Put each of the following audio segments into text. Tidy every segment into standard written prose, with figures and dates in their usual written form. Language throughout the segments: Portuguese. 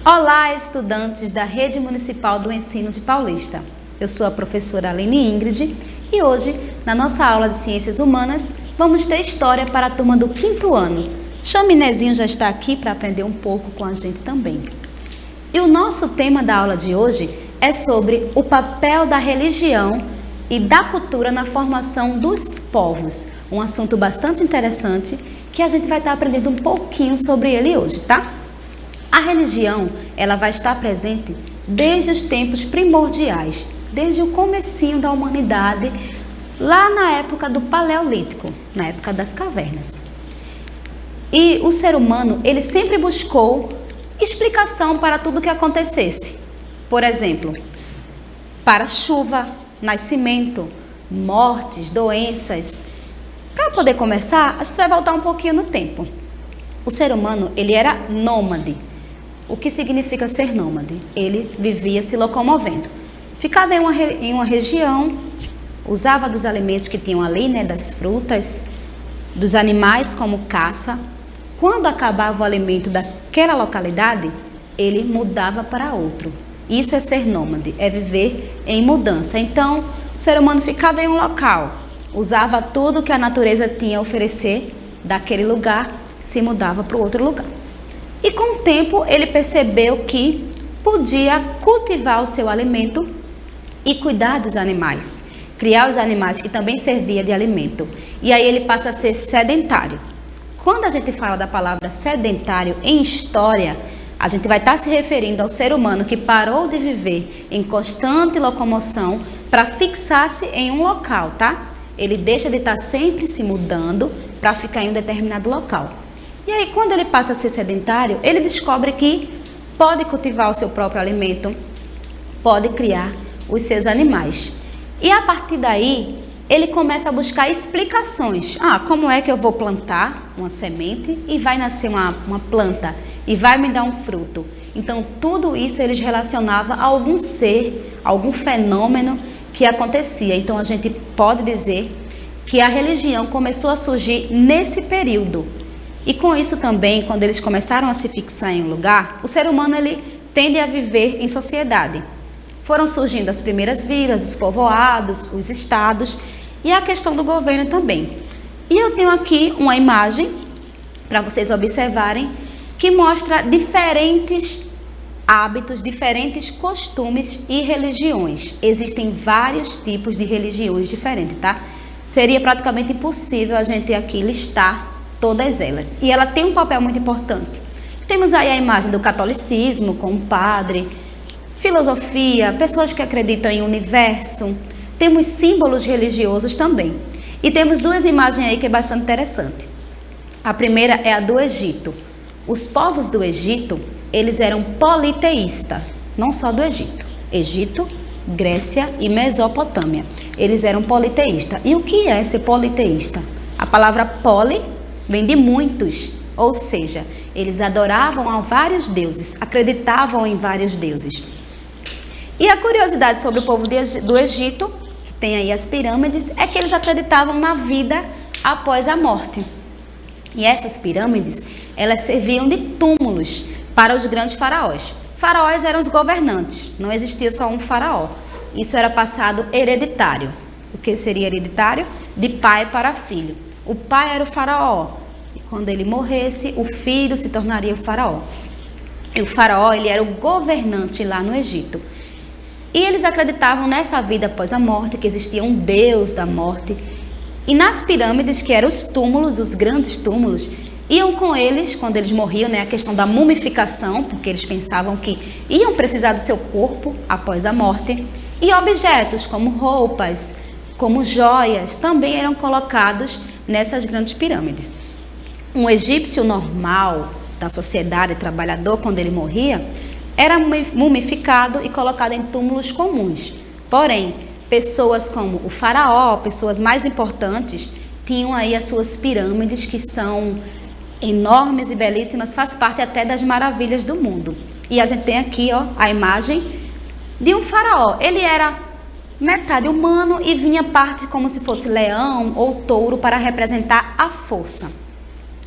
Olá, estudantes da Rede Municipal do Ensino de Paulista. Eu sou a professora Aline Ingrid e hoje, na nossa aula de Ciências Humanas, vamos ter história para a turma do 5º ano. Chaminézinho já está aqui para aprender um pouco com a gente também. E o nosso tema da aula de hoje é sobre o papel da religião e da cultura na formação dos povos. Um assunto bastante interessante que a gente vai estar aprendendo um pouquinho sobre ele hoje, tá? A religião, ela vai estar presente desde os tempos primordiais, desde o comecinho da humanidade, lá na época do Paleolítico, na época das cavernas. E o ser humano, ele sempre buscou explicação para tudo que acontecesse. Por exemplo, para chuva, nascimento, mortes, doenças. Para poder começar, a gente vai voltar um pouquinho no tempo. O ser humano, ele era nômade. O que significa ser nômade? Ele vivia se locomovendo. Ficava em uma região, usava dos alimentos que tinham ali, das frutas, dos animais como caça. Quando acabava o alimento daquela localidade, ele mudava para outro. Isso é ser nômade, é viver em mudança. Então, o ser humano ficava em um local, usava tudo que a natureza tinha a oferecer daquele lugar, se mudava para o outro lugar. E com o tempo ele percebeu que podia cultivar o seu alimento e cuidar dos animais, criar os animais que também servia de alimento. E aí ele passa a ser sedentário. Quando a gente fala da palavra sedentário em história, a gente vai estar se referindo ao ser humano que parou de viver em constante locomoção para fixar-se em um local, tá? Ele deixa de estar sempre se mudando para ficar em um determinado local. E aí, quando ele passa a ser sedentário, ele descobre que pode cultivar o seu próprio alimento, pode criar os seus animais. E a partir daí, ele começa a buscar explicações. Como é que eu vou plantar uma semente e vai nascer uma planta e vai me dar um fruto? Então, tudo isso eles relacionavam a algum ser, algum fenômeno que acontecia. Então, a gente pode dizer que a religião começou a surgir nesse período. E com isso também, quando eles começaram a se fixar em um lugar, o ser humano ele tende a viver em sociedade. Foram surgindo as primeiras vilas, os povoados, os estados e a questão do governo também. E eu tenho aqui uma imagem para vocês observarem que mostra diferentes hábitos, diferentes costumes e religiões. Existem vários tipos de religiões diferentes, tá? Seria praticamente impossível a gente aqui listar todas elas. E ela tem um papel muito importante. Temos aí a imagem do catolicismo, com o padre, filosofia, pessoas que acreditam em universo. Temos símbolos religiosos também. E temos duas imagens aí que é bastante interessante. A primeira é a do Egito. Os povos do Egito, eles eram politeístas, não só do Egito. Egito, Grécia e Mesopotâmia. Eles eram politeístas. E o que é ser politeísta? A palavra poli vem de muitos, ou seja, eles adoravam a vários deuses, acreditavam em vários deuses. E a curiosidade sobre o povo do Egito, que tem aí as pirâmides, é que eles acreditavam na vida após a morte. E essas pirâmides, elas serviam de túmulos para os grandes faraós. Faraós eram os governantes, não existia só um faraó. Isso era passado hereditário. O que seria hereditário? De pai para filho. O pai era o faraó. E quando ele morresse, o filho se tornaria o faraó. E o faraó, ele era o governante lá no Egito. E eles acreditavam nessa vida após a morte, que existia um deus da morte. E nas pirâmides, que eram os túmulos, os grandes túmulos, iam com eles, quando eles morriam, a questão da mumificação, porque eles pensavam que iam precisar do seu corpo após a morte. E objetos como roupas, como joias, também eram colocados nessas grandes pirâmides. Um egípcio normal, da sociedade trabalhador, quando ele morria, era mumificado e colocado em túmulos comuns. Porém, pessoas como o faraó, pessoas mais importantes, tinham aí as suas pirâmides, que são enormes e belíssimas, faz parte até das maravilhas do mundo. E a gente tem aqui a imagem de um faraó. Ele era metade humano e vinha parte como se fosse leão ou touro para representar a força.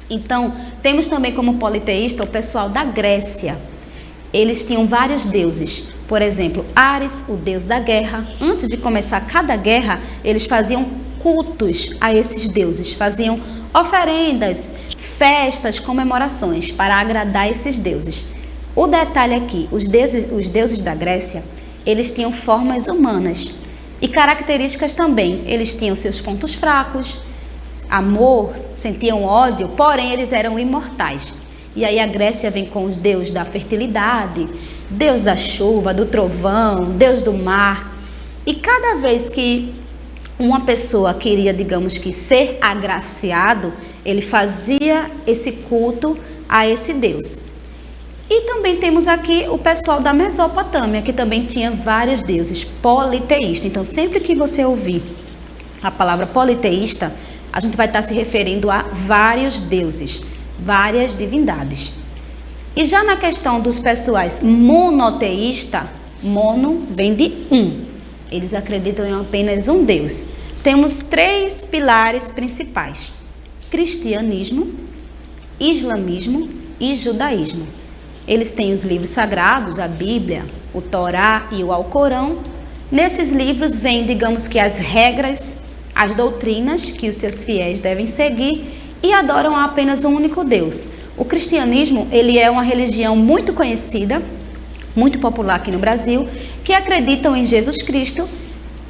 Então, temos também como politeísta o pessoal da Grécia. Eles tinham vários deuses. Por exemplo, Ares, o deus da guerra. Antes de começar cada guerra, eles faziam cultos a esses deuses, faziam oferendas, festas, comemorações para agradar esses deuses. O detalhe aqui, os deuses da Grécia, eles tinham formas humanas e características também. Eles tinham seus pontos fracos, amor, sentiam ódio, porém eles eram imortais. E aí a Grécia vem com os deuses da fertilidade, deus da chuva, do trovão, deus do mar. E cada vez que uma pessoa queria, digamos que, ser agraciado, ele fazia esse culto a esse deus. E também temos aqui o pessoal da Mesopotâmia, que também tinha vários deuses, politeísta. Então, sempre que você ouvir a palavra politeísta, a gente vai estar se referindo a vários deuses, várias divindades. E já na questão dos pessoais monoteísta, mono vem de um. Eles acreditam em apenas um Deus. Temos 3 pilares principais: cristianismo, islamismo e judaísmo. Eles têm os livros sagrados, a Bíblia, o Torá e o Alcorão. Nesses livros vêm, digamos que, as regras, as doutrinas que os seus fiéis devem seguir e adoram a apenas um único Deus. O cristianismo, ele é uma religião muito conhecida, muito popular aqui no Brasil, que acreditam em Jesus Cristo,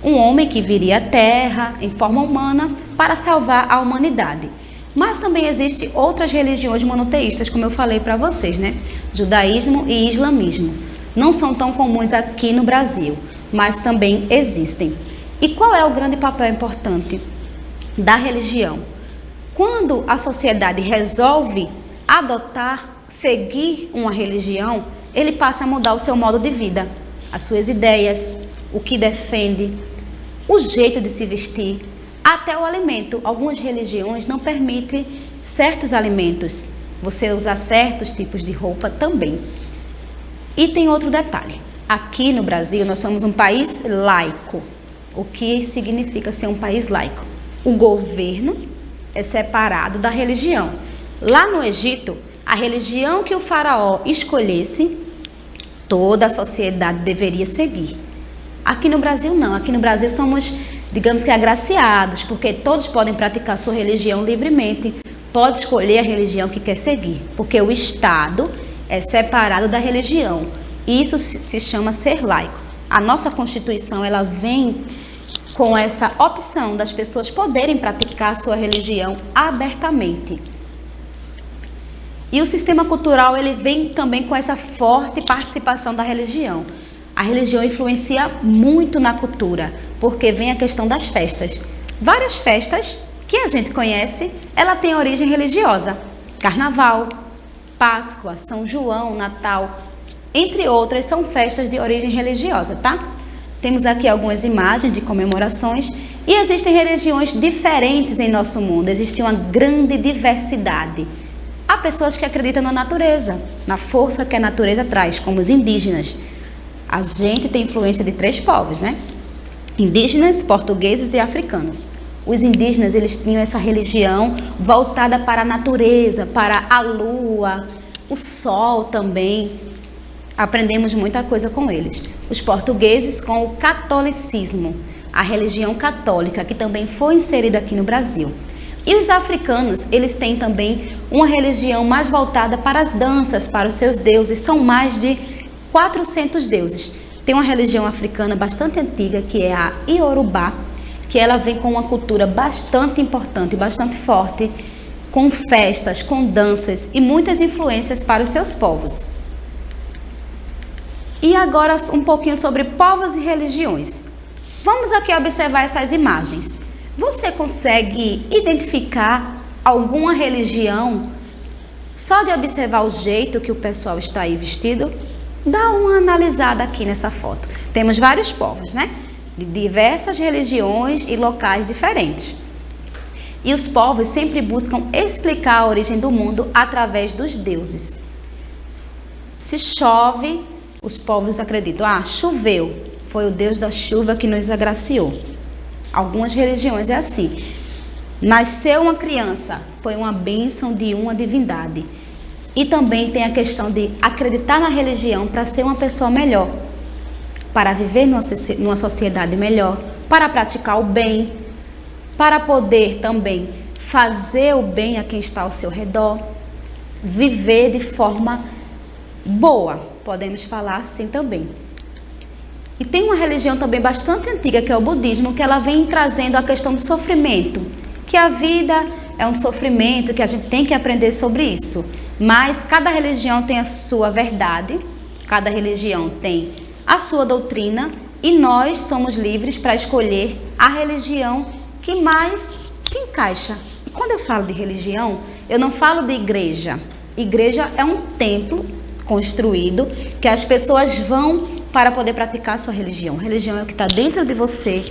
um homem que viria à Terra em forma humana para salvar a humanidade. Mas também existem outras religiões monoteístas, como eu falei para vocês, né? Judaísmo e islamismo. Não são tão comuns aqui no Brasil, mas também existem. E qual é o grande papel importante da religião? Quando a sociedade resolve adotar, seguir uma religião, ele passa a mudar o seu modo de vida, as suas ideias, o que defende, o jeito de se vestir, até o alimento. Algumas religiões não permitem certos alimentos, você usar certos tipos de roupa também. E tem outro detalhe, aqui no Brasil nós somos um país laico. O que significa ser um país laico? O governo é separado da religião. Lá no Egito, a religião que o faraó escolhesse, toda a sociedade deveria seguir. Aqui no Brasil não, aqui no Brasil somos, digamos que, agraciados, porque todos podem praticar sua religião livremente, pode escolher a religião que quer seguir, porque o Estado é separado da religião. Isso se chama ser laico. A nossa Constituição, ela vem com essa opção das pessoas poderem praticar sua religião abertamente. E o sistema cultural, ele vem também com essa forte participação da religião. A religião influencia muito na cultura, porque vem a questão das festas. Várias festas que a gente conhece, ela tem origem religiosa. Carnaval, Páscoa, São João, Natal, entre outras, são festas de origem religiosa, tá? Temos aqui algumas imagens de comemorações e existem religiões diferentes em nosso mundo, existe uma grande diversidade. Há pessoas que acreditam na natureza, na força que a natureza traz, como os indígenas. A gente tem influência de 3 povos, né? Indígenas, portugueses e africanos. Os indígenas, eles tinham essa religião voltada para a natureza, para a lua, o sol também. Aprendemos muita coisa com eles. Os portugueses com o catolicismo, a religião católica, que também foi inserida aqui no Brasil. E os africanos, eles têm também uma religião mais voltada para as danças, para os seus deuses. São mais de 400 deuses. Tem uma religião africana bastante antiga, que é a Iorubá, que ela vem com uma cultura bastante importante, bastante forte, com festas, com danças e muitas influências para os seus povos. E agora um pouquinho sobre povos e religiões. Vamos aqui observar essas imagens. Você consegue identificar alguma religião só de observar o jeito que o pessoal está aí vestido? Dá uma analisada aqui nessa foto. Temos vários povos, né? De diversas religiões e locais diferentes. E os povos sempre buscam explicar a origem do mundo através dos deuses. Se chove, os povos acreditam, choveu, foi o Deus da chuva que nos agraciou. Algumas religiões é assim. Nasceu uma criança, foi uma bênção de uma divindade. E também tem a questão de acreditar na religião para ser uma pessoa melhor, para viver numa sociedade melhor, para praticar o bem, para poder também fazer o bem a quem está ao seu redor, viver de forma boa, podemos falar assim também. E tem uma religião também bastante antiga, que é o budismo, que ela vem trazendo a questão do sofrimento, que a vida é um sofrimento, que a gente tem que aprender sobre isso. Mas cada religião tem a sua verdade, cada religião tem a sua doutrina, e nós somos livres para escolher a religião que mais se encaixa. E quando eu falo de religião, eu não falo de igreja. Igreja é um templo construído que as pessoas vão para poder praticar a sua religião. Religião é o que está dentro de você,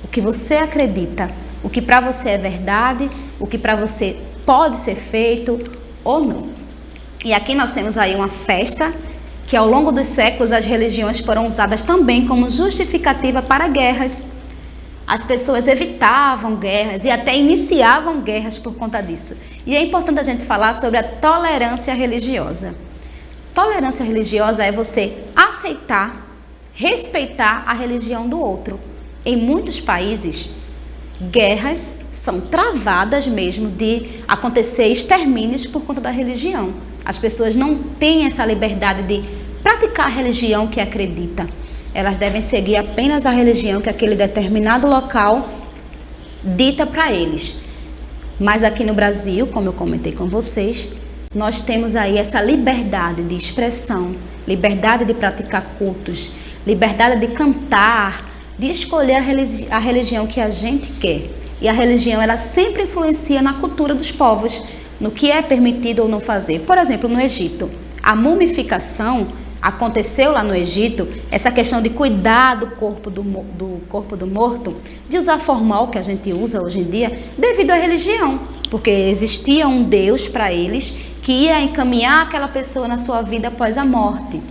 o que você acredita, o que para você é verdade, o que para você pode ser feito ou não. E aqui nós temos aí uma festa que ao longo dos séculos as religiões foram usadas também como justificativa para guerras. As pessoas evitavam guerras e até iniciavam guerras por conta disso. E é importante a gente falar sobre a tolerância religiosa. Tolerância religiosa é você aceitar, respeitar a religião do outro. Em muitos países, guerras são travadas mesmo de acontecer extermínios por conta da religião. As pessoas não têm essa liberdade de praticar a religião que acredita. Elas devem seguir apenas a religião que aquele determinado local dita para eles. Mas aqui no Brasil, como eu comentei com vocês, nós temos aí essa liberdade de expressão, liberdade de praticar cultos, liberdade de cantar, de escolher a religião que a gente quer. E a religião, ela sempre influencia na cultura dos povos, no que é permitido ou não fazer. Por exemplo, no Egito, a mumificação aconteceu lá no Egito, essa questão de cuidar do corpo do morto, de usar formal que a gente usa hoje em dia, devido à religião, porque existia um Deus para eles que ia encaminhar aquela pessoa na sua vida após a morte.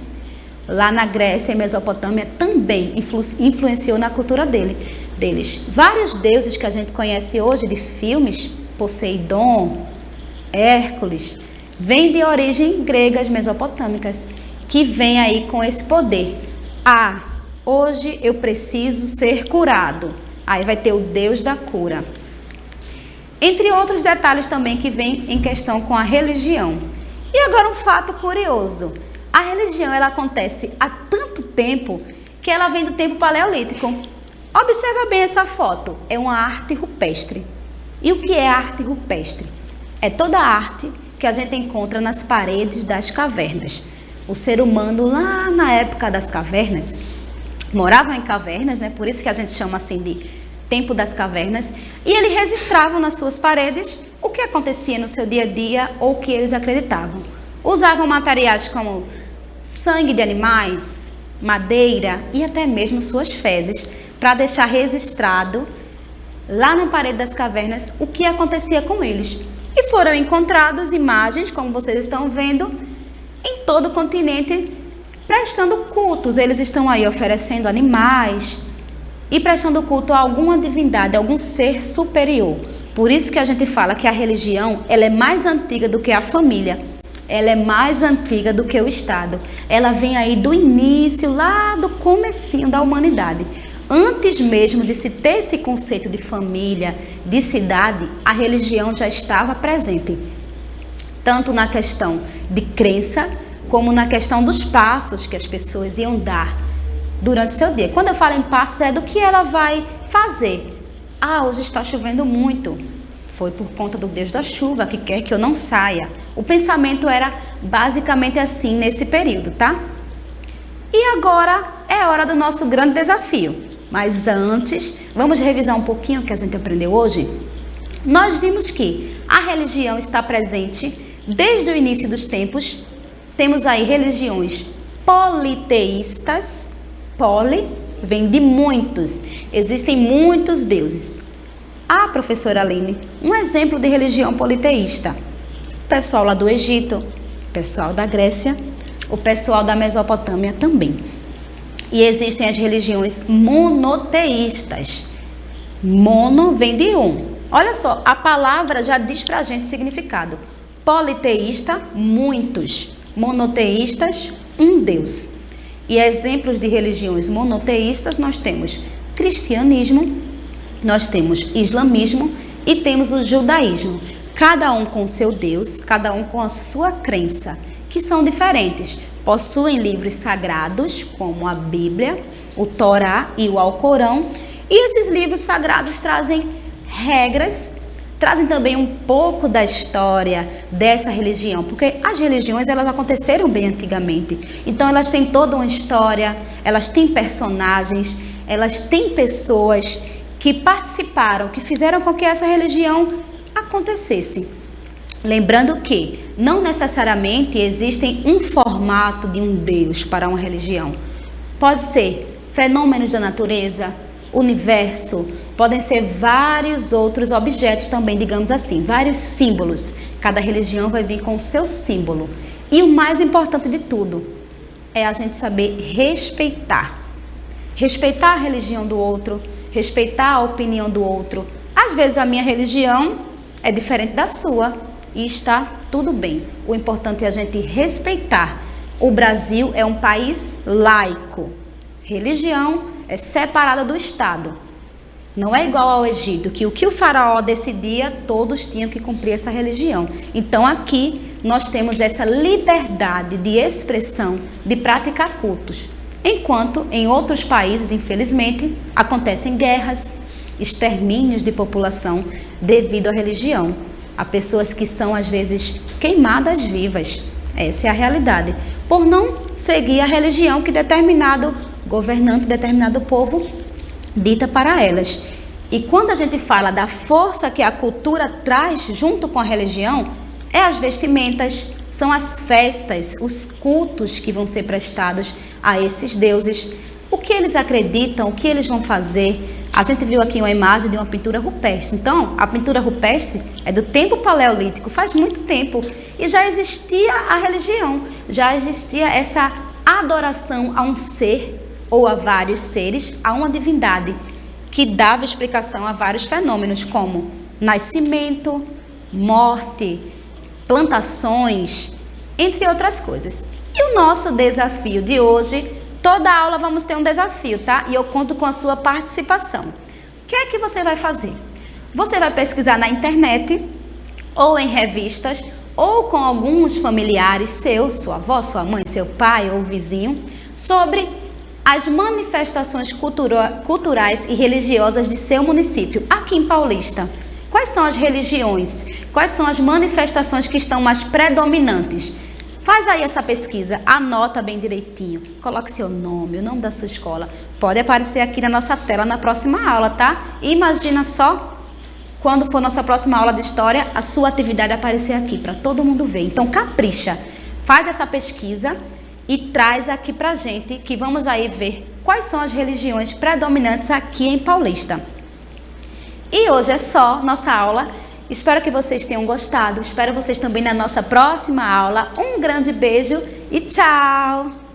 Lá na Grécia e Mesopotâmia também influenciou na cultura deles. Vários deuses que a gente conhece hoje de filmes, Poseidon, Hércules, vêm de origem gregas mesopotâmicas, que vem aí com esse poder. Hoje eu preciso ser curado. Aí vai ter o Deus da cura. Entre outros detalhes também que vem em questão com a religião. E agora um fato curioso. A religião, ela acontece há tanto tempo que ela vem do tempo paleolítico. Observa bem essa foto. É uma arte rupestre. E o que é arte rupestre? É toda a arte que a gente encontra nas paredes das cavernas. O ser humano, lá na época das cavernas, moravam em cavernas, né? Por isso que a gente chama assim de tempo das cavernas, e eles registravam nas suas paredes o que acontecia no seu dia a dia ou o que eles acreditavam. Usavam materiais como sangue de animais, madeira e até mesmo suas fezes para deixar registrado lá na parede das cavernas o que acontecia com eles. E foram encontradas imagens, como vocês estão vendo, em todo o continente, prestando cultos. Eles estão aí oferecendo animais e prestando culto a alguma divindade, a algum ser superior. Por isso que a gente fala que a religião, ela é mais antiga do que a família. Ela é mais antiga do que o Estado. Ela vem aí do início, lá do comecinho da humanidade. Antes mesmo de se ter esse conceito de família, de cidade, a religião já estava presente. Tanto na questão de crença, como na questão dos passos que as pessoas iam dar durante o seu dia. Quando eu falo em passos, é do que ela vai fazer. Hoje está chovendo muito. Foi por conta do Deus da chuva que quer que eu não saia. O pensamento era basicamente assim nesse período, tá? E agora é a hora do nosso grande desafio. Mas antes, vamos revisar um pouquinho o que a gente aprendeu hoje? Nós vimos que a religião está presente desde o início dos tempos. Temos aí religiões politeístas. Poli vem de muitos. Existem muitos deuses. Professora Aline, um exemplo de religião politeísta. O pessoal lá do Egito, o pessoal da Grécia, o pessoal da Mesopotâmia também. E existem as religiões monoteístas. Mono vem de um. Olha só, a palavra já diz pra gente o significado. Politeísta, muitos. Monoteístas, um Deus. E exemplos de religiões monoteístas nós temos cristianismo, nós temos islamismo e temos o judaísmo. Cada um com o seu Deus, cada um com a sua crença, que são diferentes. Possuem livros sagrados, como a Bíblia, o Torá e o Alcorão. E esses livros sagrados trazem regras, trazem também um pouco da história dessa religião, porque as religiões elas aconteceram bem antigamente. Então elas têm toda uma história, elas têm personagens, elas têm pessoas que participaram, que fizeram com que essa religião acontecesse. Lembrando que não necessariamente existe um formato de um Deus para uma religião. Pode ser fenômenos da natureza, universo, podem ser vários outros objetos também, digamos assim, vários símbolos. Cada religião vai vir com o seu símbolo. E o mais importante de tudo é a gente saber respeitar. Respeitar a religião do outro, respeitar a opinião do outro. Às vezes a minha religião é diferente da sua e está tudo bem. O importante é a gente respeitar. O Brasil é um país laico. Religião é separada do Estado. Não é igual ao Egito, que o que o faraó decidia, todos tinham que cumprir essa religião. Então aqui nós temos essa liberdade de expressão, de praticar cultos. Enquanto em outros países, infelizmente, acontecem guerras, extermínios de população devido à religião. Há pessoas que são às vezes queimadas vivas. Essa é a realidade. Por não seguir a religião que determinado governante, determinado povo dita para elas. E quando a gente fala da força que a cultura traz junto com a religião, é as vestimentas, são as festas, os cultos que vão ser prestados a esses deuses, o que eles acreditam, o que eles vão fazer. A gente viu aqui uma imagem de uma pintura rupestre. Então, a pintura rupestre é do tempo paleolítico, faz muito tempo, e já existia a religião, já existia essa adoração a um ser ou a vários seres, a uma divindade que dava explicação a vários fenômenos como nascimento, morte, plantações, entre outras coisas. E o nosso desafio de hoje, toda aula vamos ter um desafio, tá? E eu conto com a sua participação. O que é que você vai fazer? Você vai pesquisar na internet, ou em revistas, ou com alguns familiares seus, sua avó, sua mãe, seu pai ou vizinho, sobre as manifestações culturais e religiosas de seu município, aqui em Paulista. Quais são as religiões? Quais são as manifestações que estão mais predominantes? Faz aí essa pesquisa, anota bem direitinho, coloque seu nome, o nome da sua escola. Pode aparecer aqui na nossa tela na próxima aula, tá? E imagina só, quando for nossa próxima aula de história, a sua atividade aparecer aqui, para todo mundo ver. Então capricha, faz essa pesquisa e traz aqui pra gente, que vamos aí ver quais são as religiões predominantes aqui em Paulista. E hoje é só nossa aula. Espero que vocês tenham gostado. Espero vocês também na nossa próxima aula. Um grande beijo e tchau!